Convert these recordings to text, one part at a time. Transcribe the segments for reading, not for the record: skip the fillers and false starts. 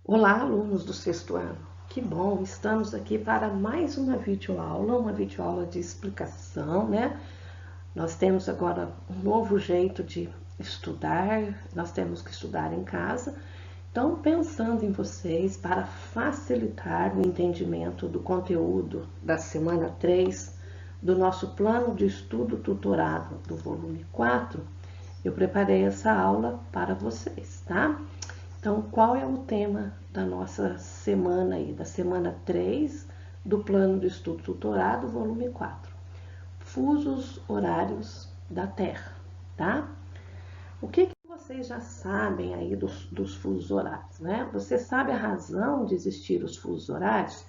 Olá, alunos do sexto ano. Que bom, estamos aqui para mais uma videoaula de explicação, né? Nós temos agora um novo jeito de estudar, nós temos que estudar em casa. Então, pensando em vocês para facilitar o entendimento do conteúdo da semana 3 do nosso plano de estudo tutorado do volume 4, eu preparei essa aula para vocês, tá? Então, qual é o tema da nossa semana aí, da semana 3 do plano de estudo tutorado, volume 4? Fusos horários da Terra, tá? O que vocês já sabem aí dos fusos horários, né? Você sabe a razão de existir os fusos horários?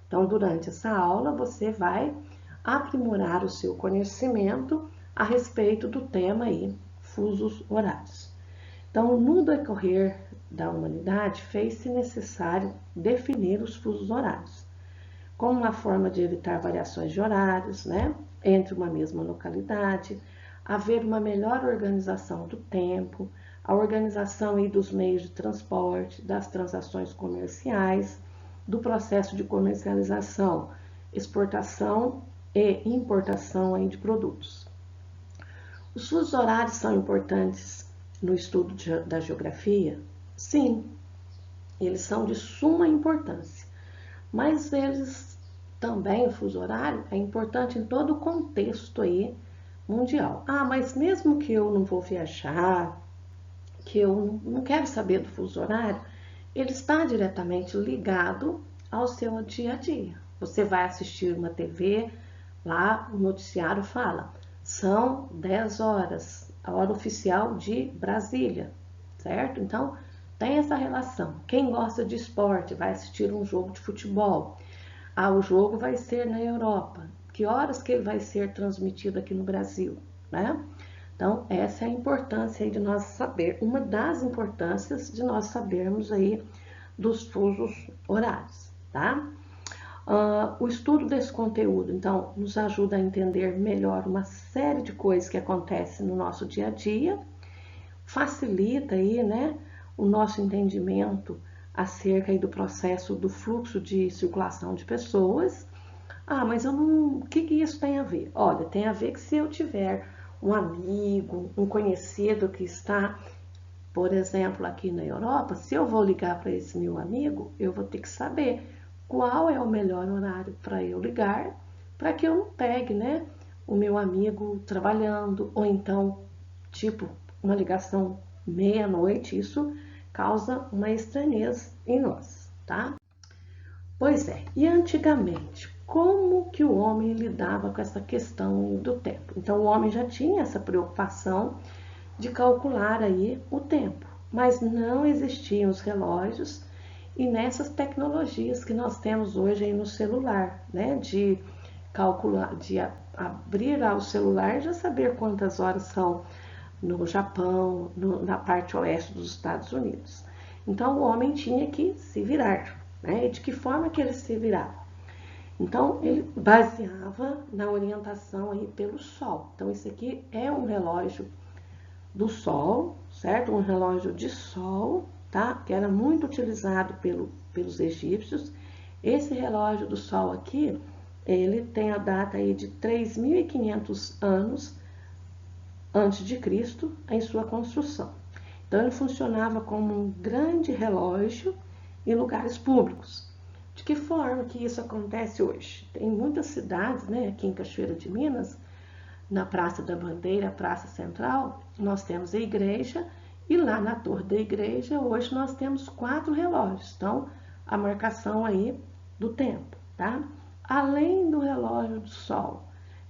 Então, durante essa aula, você vai aprimorar o seu conhecimento a respeito do tema aí, fusos horários. Então, no decorrer da humanidade, fez-se necessário definir os fusos horários, como uma forma de evitar variações de horários, né, entre uma mesma localidade, haver uma melhor organização do tempo, a organização aí dos meios de transporte, das transações comerciais, do processo de comercialização, exportação e importação aí de produtos. Os fusos horários são importantes no estudo da geografia? Sim, eles são de suma importância, mas eles também, o fuso horário, é importante em todo o contexto aí mundial. Ah, mas mesmo que eu não vou viajar, que eu não quero saber do fuso horário, ele está diretamente ligado ao seu dia a dia. Você vai assistir uma TV, lá o noticiário fala, são 10 horas, a hora oficial de Brasília, certo? Então, tem essa relação. Quem gosta de esporte vai assistir um jogo de futebol. Ah, o jogo vai ser na Europa. Que horas que ele vai ser transmitido aqui no Brasil, né? Então, essa é a importância aí de nós saber, uma das importâncias de nós sabermos aí dos fusos horários, tá? O estudo desse conteúdo, então, nos ajuda a entender melhor uma série de coisas que acontecem no nosso dia a dia, facilita aí, né, o nosso entendimento acerca aí do processo do fluxo de circulação de pessoas. Ah, mas eu não. O que isso tem a ver? Olha, tem a ver que se eu tiver um amigo, um conhecido que está, por exemplo, aqui na Europa, se eu vou ligar para esse meu amigo, eu vou ter que saber qual é o melhor horário para eu ligar, para que eu não pegue, né, o meu amigo trabalhando, ou então, tipo, uma ligação meia-noite, isso causa uma estranheza em nós, tá? Pois é, e antigamente, como que o homem lidava com essa questão do tempo? Então, o homem já tinha essa preocupação de calcular aí o tempo, mas não existiam os relógios e nessas tecnologias que nós temos hoje aí no celular, né? De calcular, de abrir o celular e já saber quantas horas são no Japão, na parte oeste dos Estados Unidos. Então o homem tinha que se virar, né? E de que forma que ele se virava? Então ele baseava na orientação aí pelo sol. Então esse aqui é um relógio do sol, certo? Um relógio de sol, tá? Que era muito utilizado pelos egípcios. Esse relógio do sol aqui, ele tem a data aí de 3.500 anos antes de Cristo em sua construção. Então ele funcionava como um grande relógio em lugares públicos. De que forma que isso acontece hoje? Tem muitas cidades, né, aqui em Cachoeira de Minas, na Praça da Bandeira, Praça Central, nós temos a igreja e lá na torre da igreja hoje nós temos 4 relógios. Então, a marcação aí do tempo, tá? Além do relógio do sol,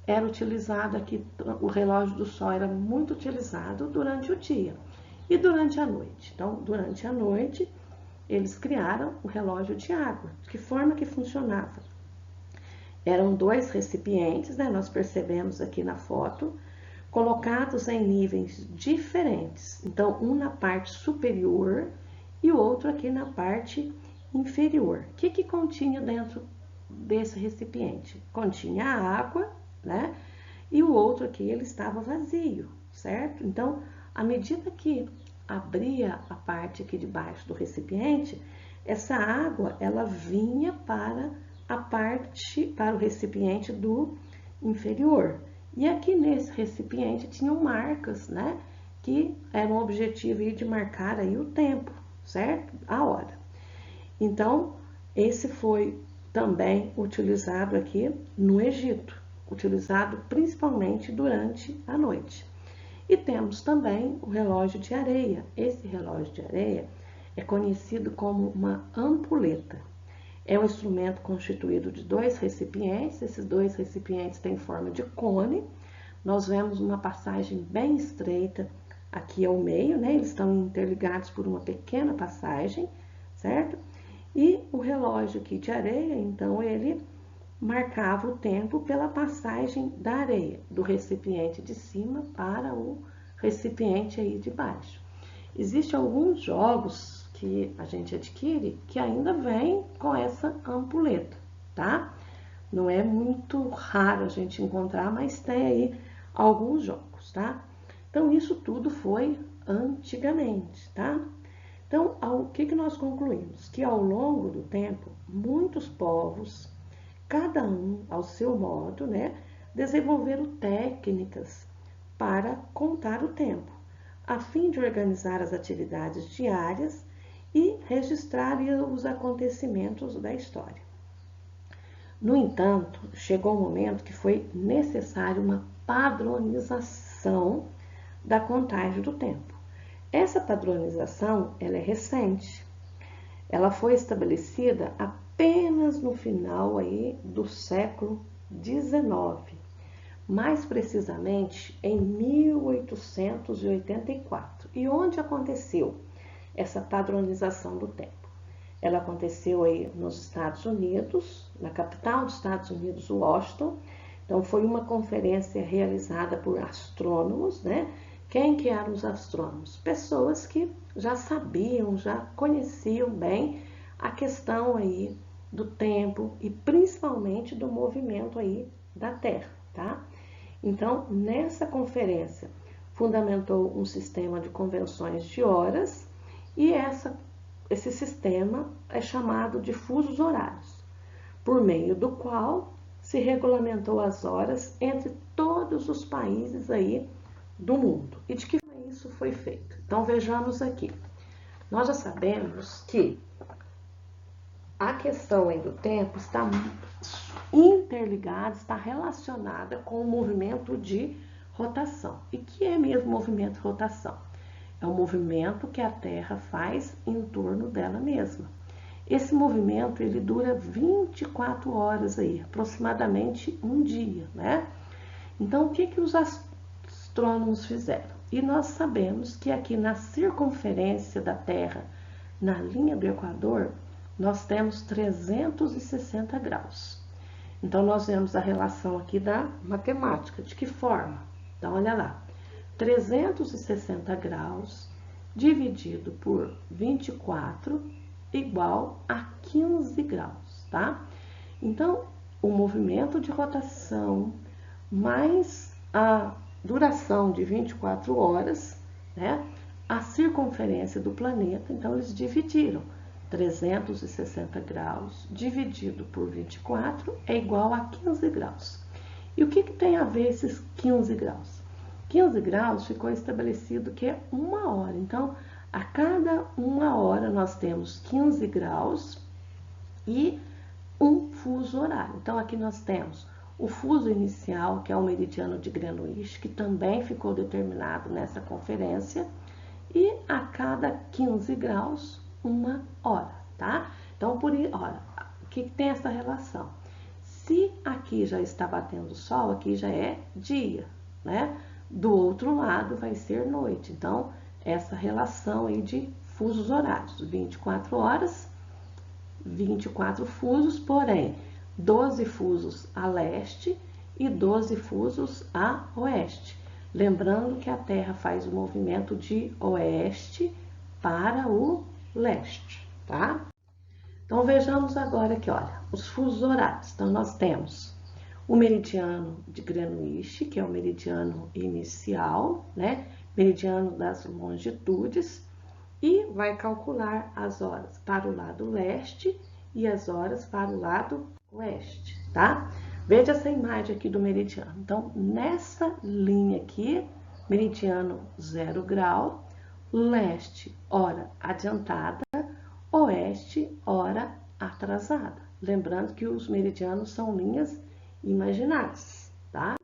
era utilizado aqui, o relógio do sol era muito utilizado durante o dia e durante a noite. Então, durante a noite, eles criaram o relógio de água. De que forma que funcionava? Eram 2 recipientes, né? Nós percebemos aqui na foto, colocados em níveis diferentes. Então, um na parte superior e o outro aqui na parte inferior. O que continha dentro desse recipiente? Continha a água, né? E o outro aqui ele estava vazio, certo? Então, à medida que abria a parte aqui de baixo do recipiente, essa água, ela vinha para para o recipiente do inferior. E aqui nesse recipiente tinham marcas, né? Que eram o objetivo de marcar aí o tempo, certo? A hora. Então, esse foi também utilizado aqui no Egito, utilizado principalmente durante a noite. E temos também o relógio de areia. Esse relógio de areia é conhecido como uma ampuleta. É um instrumento constituído de 2 recipientes. Esses 2 recipientes têm forma de cone. Nós vemos uma passagem bem estreita aqui ao meio, né? Eles estão interligados por uma pequena passagem, certo? E o relógio aqui de areia, então, ele marcava o tempo pela passagem da areia, do recipiente de cima para o recipiente aí de baixo. Existem alguns jogos que a gente adquire que ainda vem com essa ampuleta, tá? Não é muito raro a gente encontrar, mas tem aí alguns jogos, tá? Então, isso tudo foi antigamente, tá? Então, o que nós concluímos? Que ao longo do tempo, muitos povos, cada um ao seu modo, né, desenvolveram técnicas para contar o tempo, a fim de organizar as atividades diárias e registrar os acontecimentos da história. No entanto, chegou um momento que foi necessário uma padronização da contagem do tempo. Essa padronização, ela é recente. Ela foi estabelecida apenas no final aí do século XIX, mais precisamente em 1884. E onde aconteceu essa padronização do tempo? Ela aconteceu aí nos Estados Unidos, na capital dos Estados Unidos, Washington. Então, foi uma conferência realizada por astrônomos, né? Quem que eram os astrônomos? Pessoas que já sabiam, já conheciam bem a questão aí do tempo e principalmente do movimento aí da Terra, tá? Então, nessa conferência, fundamentou um sistema de convenções de horas e esse sistema é chamado de fusos horários, por meio do qual se regulamentou as horas entre todos os países aí do mundo. E de que forma isso foi feito? Então, vejamos aqui. Nós já sabemos que a questão aí do tempo está interligada, está relacionada com o movimento de rotação. E que é mesmo movimento de rotação? É o movimento que a Terra faz em torno dela mesma. Esse movimento, ele dura 24 horas aí, aproximadamente um dia, né? Então, o que os astrônomos fizeram? E nós sabemos que aqui na circunferência da Terra, na linha do Equador, nós temos 360 graus. Então, nós vemos a relação aqui da matemática. De que forma? Então, olha lá. 360 graus dividido por 24 igual a 15 graus, tá? Então, o movimento de rotação mais a duração de 24 horas, né? A circunferência do planeta, então eles dividiram. 360 graus dividido por 24 é igual a 15 graus. E o que tem a ver esses 15 graus? 15 graus ficou estabelecido que é 1 hora. Então, a cada 1 hora nós temos 15 graus e um fuso horário. Então, aqui nós temos o fuso inicial, que é o meridiano de Greenwich, que também ficou determinado nessa conferência, e a cada 15 graus, 1 hora, tá? Então, olha, o que tem essa relação? Se aqui já está batendo o sol, aqui já é dia, né? Do outro lado vai ser noite. Então, essa relação aí de fusos horários, 24 horas, 24 fusos, porém, 12 fusos a leste e 12 fusos a oeste. Lembrando que a Terra faz o movimento de oeste para o leste, tá? Então, vejamos agora aqui, olha, os fusos horários. Então, nós temos o meridiano de Greenwich, que é o meridiano inicial, né? Meridiano das longitudes. e vai calcular as horas para o lado leste e as horas para o lado oeste, tá? Veja essa imagem aqui do meridiano. Então, nessa linha aqui, meridiano 0 grau, leste, hora adiantada, oeste, hora atrasada. Lembrando que os meridianos são linhas imaginárias, tá?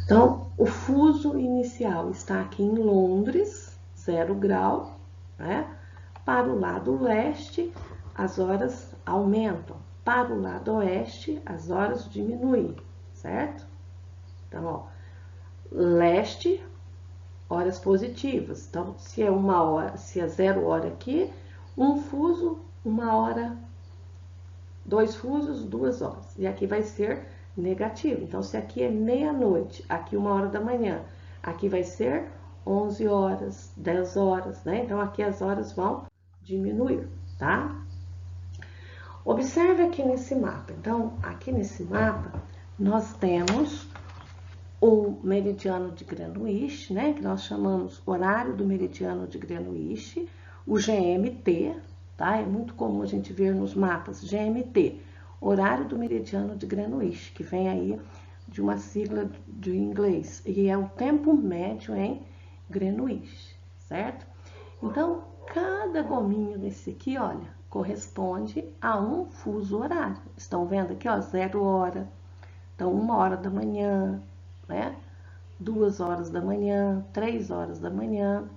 Então, o fuso inicial está aqui em Londres, 0 grau, né? Para o lado leste, as horas aumentam. Para o lado oeste, as horas diminuem, certo? Então, ó, leste, horas positivas. Então, se é 1 hora, se é 0 hora aqui, um fuso, 1 hora, 2 fusos, 2 horas. E aqui vai ser negativo. Então, se aqui é meia-noite, aqui 1 hora da manhã, aqui vai ser 11 horas, 10 horas, né? Então, aqui as horas vão diminuir, tá? Observe aqui nesse mapa. Então, aqui nesse mapa, nós temos o meridiano de Greenwich, né? Que nós chamamos horário do meridiano de Greenwich, o GMT, tá? É muito comum a gente ver nos mapas GMT, horário do meridiano de Greenwich, que vem aí de uma sigla de inglês, e é o tempo médio em Greenwich, certo? Então, cada gominho desse aqui, olha, corresponde a um fuso horário. Estão vendo aqui, ó, 0 hora. Então, 1 hora da manhã, né? 2 horas da manhã, 3 horas da manhã,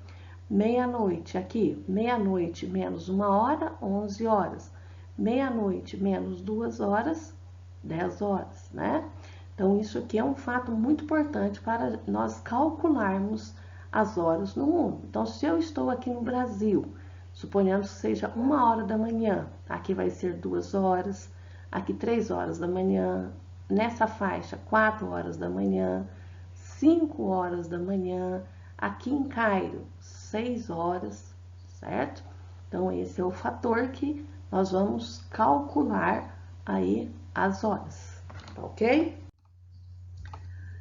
meia-noite aqui, meia-noite menos 1 hora, 11 horas. Meia-noite menos 2 horas, 10 horas, né? Então, isso aqui é um fato muito importante para nós calcularmos as horas no mundo. Então, se eu estou aqui no Brasil, suponhamos que seja 1 hora da manhã, aqui vai ser 2 horas, aqui 3 horas da manhã, nessa faixa 4 horas da manhã, 5 horas da manhã, aqui em Cairo 6 horas, certo? Então, esse é o fator que nós vamos calcular aí as horas, tá ok?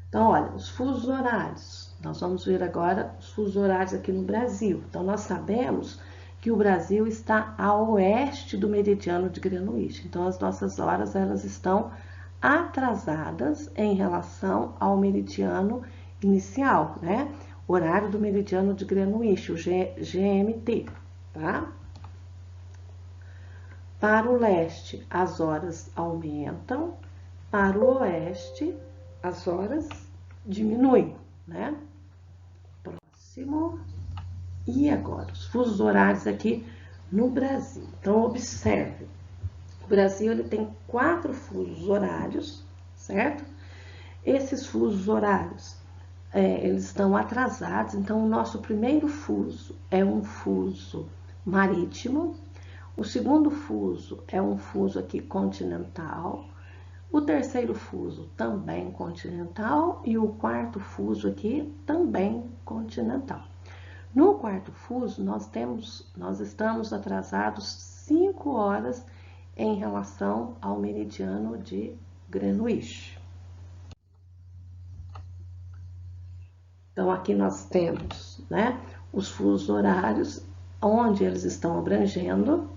Então, olha, os fusos horários. Nós vamos ver agora os fusos horários aqui no Brasil. Então, nós sabemos que o Brasil está a oeste do meridiano de Greenwich. Então, as nossas horas, elas estão atrasadas em relação ao meridiano inicial, né? Horário do meridiano de Greenwich, o GMT, tá? Para o leste, as horas aumentam. Para o oeste, as horas diminuem, né? Próximo. E agora, os fusos horários aqui no Brasil. Então, observe. O Brasil, ele tem 4 fusos horários, certo? Esses fusos horários, eles estão atrasados. Então, o nosso primeiro fuso é um fuso marítimo. O segundo fuso é um fuso aqui continental. O terceiro fuso também continental e o quarto fuso aqui também continental. No quarto fuso, nós estamos atrasados 5 horas em relação ao meridiano de Greenwich. Então, aqui nós temos, né, os fusos horários, onde eles estão abrangendo.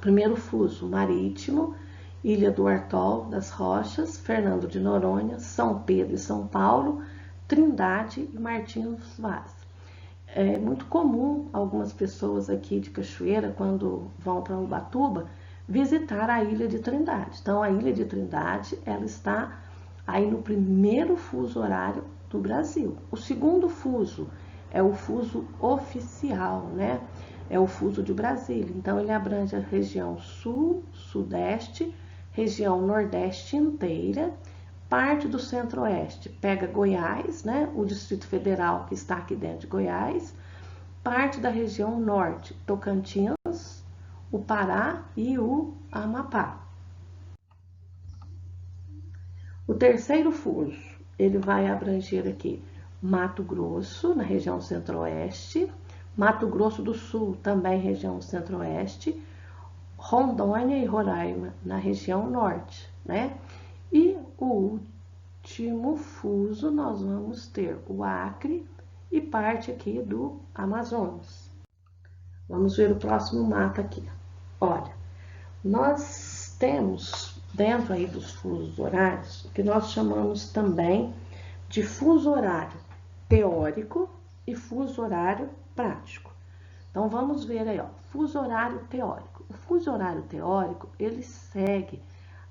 Primeiro fuso marítimo, Ilha do Artol das Rochas, Fernando de Noronha, São Pedro e São Paulo, Trindade e Martins Vaz. É muito comum algumas pessoas aqui de Cachoeira, quando vão para Ubatuba, visitar a Ilha de Trindade. Então, a Ilha de Trindade, ela está aí no primeiro fuso horário do Brasil. O segundo fuso é o fuso oficial, né? É o fuso de Brasília. Então, ele abrange a região sul, sudeste, região nordeste inteira, parte do centro-oeste, pega Goiás, né? O Distrito Federal que está aqui dentro de Goiás, parte da região norte, Tocantins, o Pará e o Amapá. O terceiro fuso, ele vai abranger aqui Mato Grosso, na região centro-oeste, Mato Grosso do Sul, também região centro-oeste, Rondônia e Roraima, na região norte, né? E o último fuso, nós vamos ter o Acre e parte aqui do Amazonas. Vamos ver o próximo mapa aqui. Olha, nós temos dentro aí dos fusos horários o que nós chamamos também de fuso horário teórico e fuso horário prático. Então vamos ver aí, ó, fuso horário teórico. O fuso horário teórico, ele segue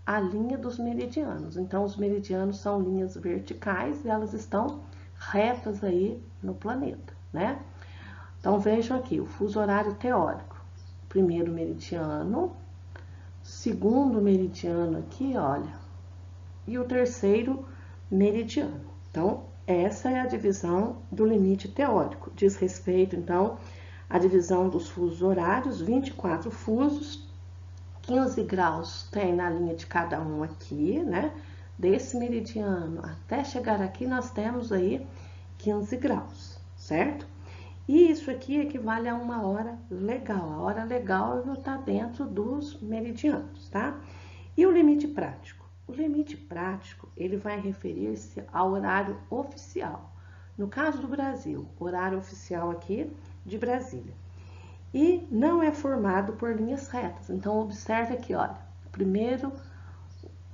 a linha dos meridianos. Então os meridianos são linhas verticais e elas estão retas aí no planeta, né? Então vejam aqui, o fuso horário teórico. Primeiro meridiano, segundo meridiano aqui, olha, e o terceiro meridiano. Então, essa é a divisão do limite teórico. Diz respeito, então, à divisão dos fusos horários, 24 fusos, 15 graus tem na linha de cada um aqui, né? Desse meridiano até chegar aqui, nós temos aí 15 graus, certo? E isso aqui equivale a uma hora legal. A hora legal está dentro dos meridianos, tá? E o limite prático? O limite prático, ele vai referir-se ao horário oficial. No caso do Brasil, horário oficial aqui de Brasília. E não é formado por linhas retas. Então, observe aqui, olha, primeiro,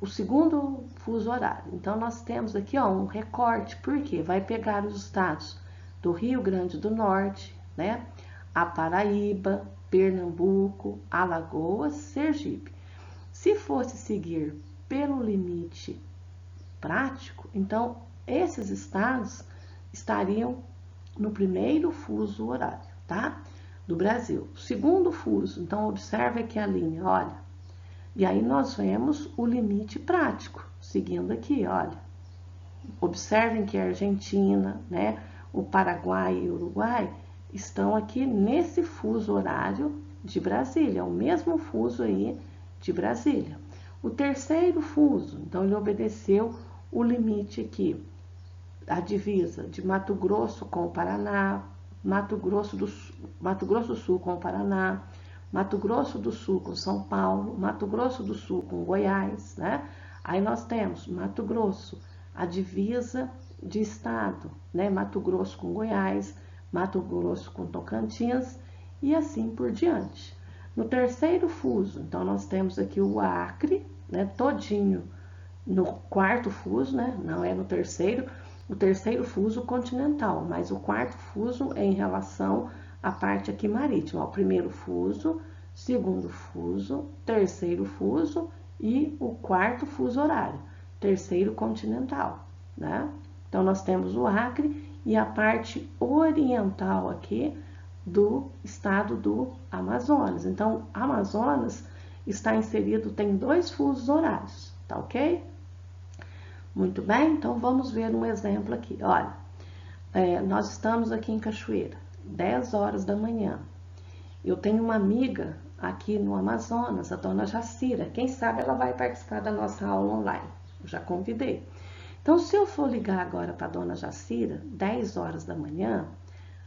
o segundo fuso horário. Então, nós temos aqui, ó, um recorte, porque vai pegar os estados do Rio Grande do Norte, né? A Paraíba, Pernambuco, Alagoas, Sergipe. Se fosse seguir pelo limite prático, então esses estados estariam no primeiro fuso horário, tá? Do Brasil. Segundo fuso, então observe aqui a linha, olha. E aí nós vemos o limite prático, seguindo aqui, olha. Observem que a Argentina, né? O Paraguai e o Uruguai estão aqui nesse fuso horário de Brasília, o mesmo fuso aí de Brasília. O terceiro fuso, então ele obedeceu o limite aqui, a divisa de Mato Grosso com o Paraná, Mato Grosso do Sul com o Paraná, Mato Grosso do Sul com São Paulo, Mato Grosso do Sul com Goiás, né? Aí nós temos Mato Grosso, a divisa de estado, né? Mato Grosso com Goiás, Mato Grosso com Tocantins e assim por diante. No terceiro fuso, então nós temos aqui o Acre, né? Todinho no quarto fuso, né? Não é no terceiro, o terceiro fuso continental, mas o quarto fuso é em relação à parte aqui marítima. O primeiro fuso, segundo fuso, terceiro fuso e o quarto fuso horário, terceiro continental, né? Então, nós temos o Acre e a parte oriental aqui do estado do Amazonas. Então, Amazonas está inserido, tem 2 fusos horários, tá ok? Muito bem, então vamos ver um exemplo aqui. Olha, nós estamos aqui em Cachoeira, 10 horas da manhã. Eu tenho uma amiga aqui no Amazonas, a dona Jacira. Quem sabe ela vai participar da nossa aula online. Eu já convidei. Então, se eu for ligar agora para a dona Jacira, 10 horas da manhã,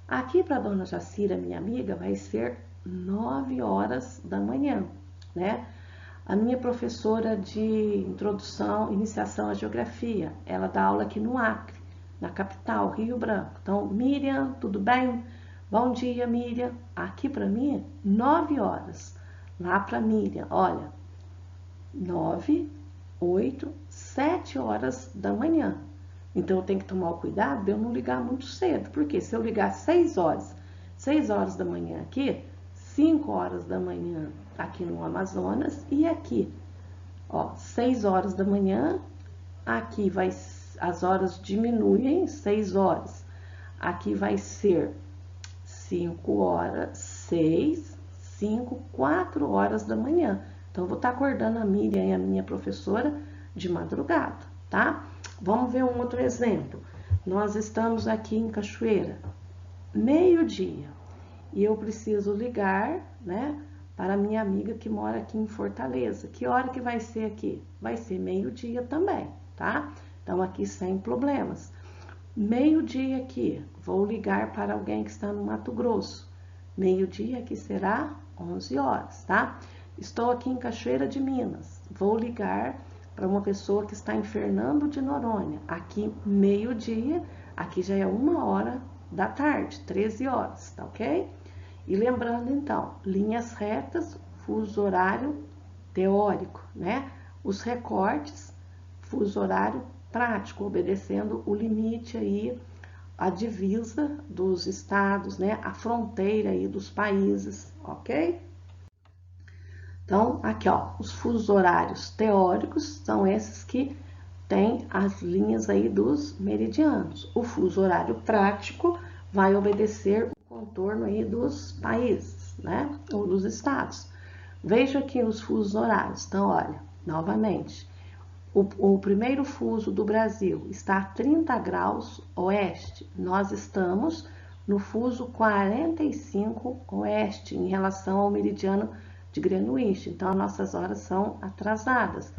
aqui para a dona Jacira, minha amiga, vai ser 9 horas da manhã, né? A minha professora de introdução, iniciação à geografia, ela dá aula aqui no Acre, na capital, Rio Branco. Então, Miriam, tudo bem? Bom dia, Miriam. Aqui para mim, 9 horas. Lá para Miriam, olha, 9, 8, 7 horas da manhã. Então, eu tenho que tomar o cuidado de eu não ligar muito cedo. Porque se eu ligar 6 horas da manhã aqui, 5 horas da manhã aqui no Amazonas e aqui, ó, 6 horas da manhã, aqui vai, as horas diminuem, 6 horas. Aqui vai ser 5 horas, 6, 5, 4 horas da manhã. Então, eu vou estar acordando a Miriam e a minha professora de madrugada, tá? Vamos ver um outro exemplo. Nós estamos aqui em Cachoeira, meio-dia, e eu preciso ligar, né, para a minha amiga que mora aqui em Fortaleza. Que hora que vai ser aqui? Vai ser meio-dia também, tá? Então, aqui sem problemas. Meio-dia aqui, vou ligar para alguém que está no Mato Grosso. Meio-dia aqui será 11 horas, tá? Estou aqui em Cachoeira de Minas, vou ligar para uma pessoa que está em Fernando de Noronha. Aqui, meio-dia, aqui já é 1 hora da tarde, 13 horas, tá ok? E lembrando então, linhas retas, fuso horário teórico, né? Os recortes, fuso horário prático, obedecendo o limite aí, a divisa dos estados, né? A fronteira aí dos países, ok? Então, aqui ó, os fusos horários teóricos são esses que têm as linhas aí dos meridianos. O fuso horário prático vai obedecer o contorno aí dos países, né? Ou dos estados. Veja aqui os fusos horários. Então, olha, novamente, o primeiro fuso do Brasil está a 30 graus oeste. Nós estamos no fuso 45 oeste em relação ao meridiano de Greenwich. Então, as nossas horas são atrasadas.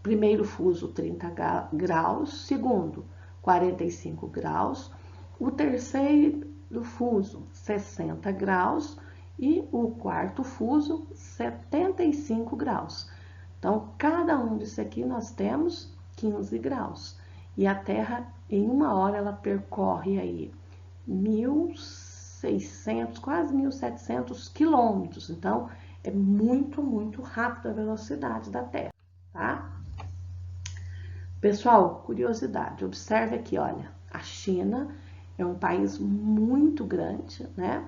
Primeiro fuso 30 graus, segundo 45 graus, o terceiro fuso 60 graus e o quarto fuso 75 graus. Então, cada um disso aqui nós temos 15 graus. E a Terra, em uma hora, ela percorre aí 1.600, quase 1.700 quilômetros. Então, é muito, muito rápido a velocidade da Terra, tá? Pessoal, curiosidade, observe aqui, olha, a China é um país muito grande, né?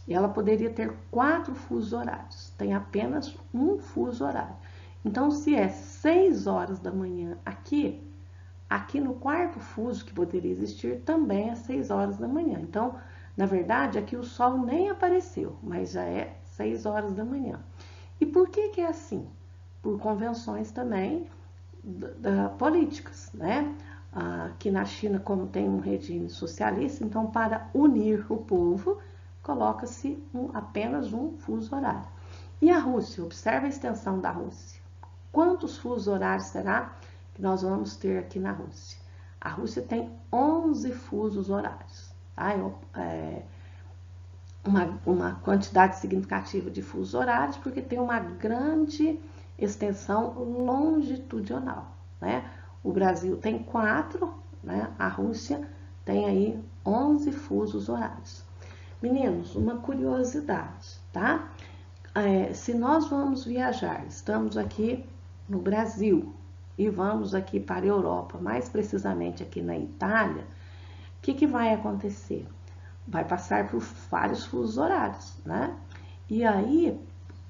E ela poderia ter 4 fusos horários, tem apenas um fuso horário. Então, se é 6 horas da manhã aqui no quarto fuso que poderia existir, também é 6 horas da manhã. Então, na verdade, aqui o sol nem apareceu, mas já é 6 horas da manhã. E por que que é assim? Por convenções também políticas, né? Aqui na China, como tem um regime socialista, então para unir o povo, coloca-se apenas um fuso horário. E a Rússia? Observe a extensão da Rússia. Quantos fusos horários será que nós vamos ter aqui na Rússia? A Rússia tem 11 fusos horários, tá? Uma quantidade significativa de fusos horários, porque tem uma grande extensão longitudinal, né? O Brasil tem 4, né? A Rússia tem aí 11 fusos horários. Meninos, uma curiosidade, tá? Se nós vamos viajar, estamos aqui no Brasil e vamos aqui para a Europa, mais precisamente aqui na Itália, o que vai acontecer? Vai passar por vários fusos horários, né? E aí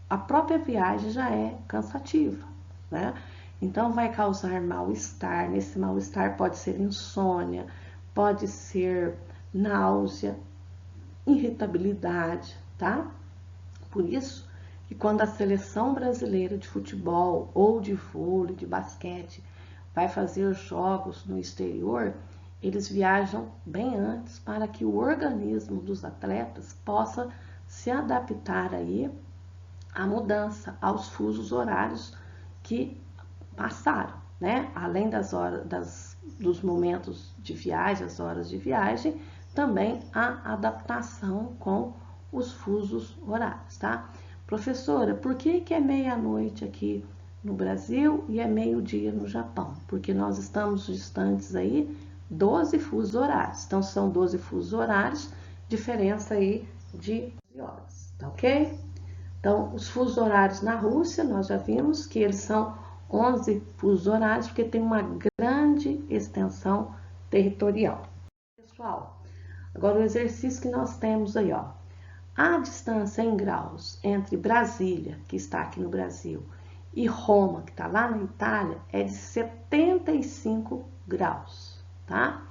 a própria viagem já é cansativa, né? Então vai causar mal-estar. Nesse mal-estar pode ser insônia, pode ser náusea, irritabilidade, tá? Por isso que quando a seleção brasileira de futebol ou de vôlei, de basquete, vai fazer jogos no exterior, eles viajam bem antes para que o organismo dos atletas possa se adaptar aí à mudança, aos fusos horários que passaram, né? Além das horas, dos momentos de viagem, as horas de viagem, também a adaptação com os fusos horários, tá? Professora, por que é meia-noite aqui no Brasil e é meio-dia no Japão? Porque nós estamos distantes aí 12 fusos horários. Então, são 12 fusos horários, diferença aí de horas, tá ok? Então, os fusos horários na Rússia, nós já vimos que eles são 11 fusos horários, porque tem uma grande extensão territorial. Pessoal, agora o exercício que nós temos aí, ó. A distância em graus entre Brasília, que está aqui no Brasil, e Roma, que está lá na Itália, é de 75 graus, tá?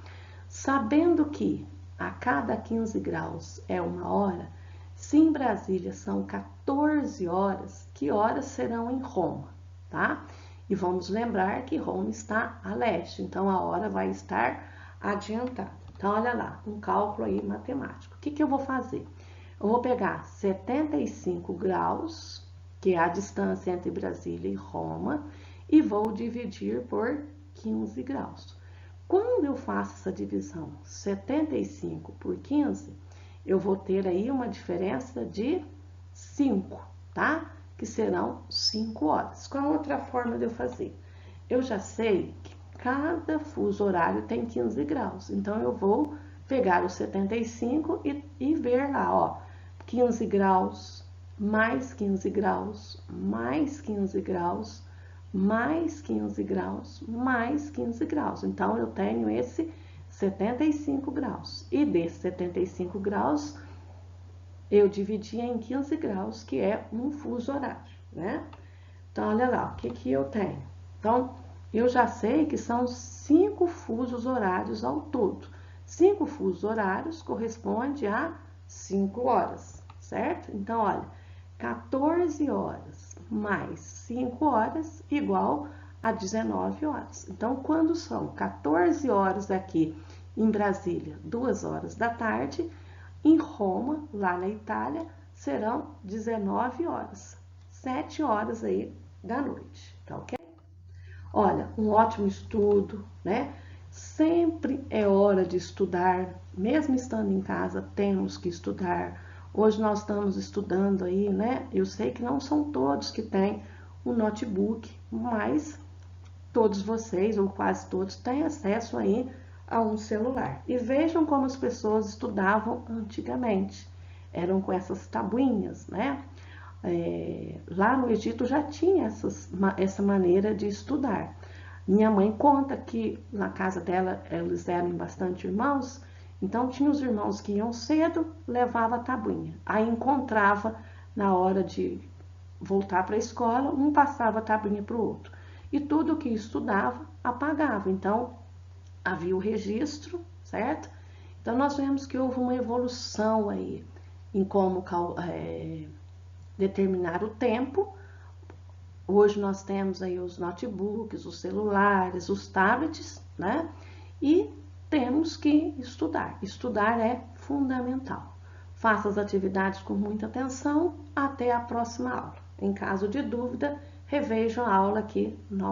Sabendo que a cada 15 graus é uma hora, se em Brasília são 14 horas, que horas serão em Roma, tá? E vamos lembrar que Roma está a leste, então a hora vai estar adiantada. Então, olha lá, um cálculo aí matemático. O que eu vou fazer? Eu vou pegar 75 graus, que é a distância entre Brasília e Roma, e vou dividir por 15 graus. Quando eu faço essa divisão, 75 por 15, eu vou ter aí uma diferença de 5, tá? Que serão 5 horas. Qual a outra forma de eu fazer? Eu já sei que cada fuso horário tem 15 graus, então eu vou pegar os 75 e ver lá, ó, 15 graus, mais 15 graus, mais 15 graus, mais 15 graus, mais 15 graus. Então, eu tenho esse 75 graus. E desses 75 graus, eu dividi em 15 graus, que é um fuso horário, né? Então, olha lá, o que que eu tenho? Então, eu já sei que são 5 fusos horários ao todo. 5 fusos horários corresponde a 5 horas, certo? Então, olha, 14 horas mais 5 horas igual a 19 horas. Então, quando são 14 horas aqui em Brasília, 2 horas da tarde, em Roma, lá na Itália, serão 19 horas, 7 horas aí da noite, tá ok? Olha, um ótimo estudo, né? Sempre é hora de estudar, mesmo estando em casa, temos que estudar. Hoje nós estamos estudando aí, né? Eu sei que não são todos que têm um notebook, mas todos vocês, ou quase todos, têm acesso aí a um celular. E vejam como as pessoas estudavam antigamente. Eram com essas tabuinhas, né? Lá no Egito já tinha essa maneira de estudar. Minha mãe conta que na casa dela eles eram bastante irmãos, então tinha os irmãos que iam cedo, levava a tabuinha. Aí encontrava na hora de voltar para a escola, um passava a tabuinha para o outro. E tudo que estudava apagava. Então havia o registro, certo? Então nós vemos que houve uma evolução aí em como determinar o tempo. Hoje nós temos aí os notebooks, os celulares, os tablets, né? E temos que estudar. Estudar é fundamental. Faça as atividades com muita atenção. Até a próxima aula. Em caso de dúvida, revejam a aula aqui novamente.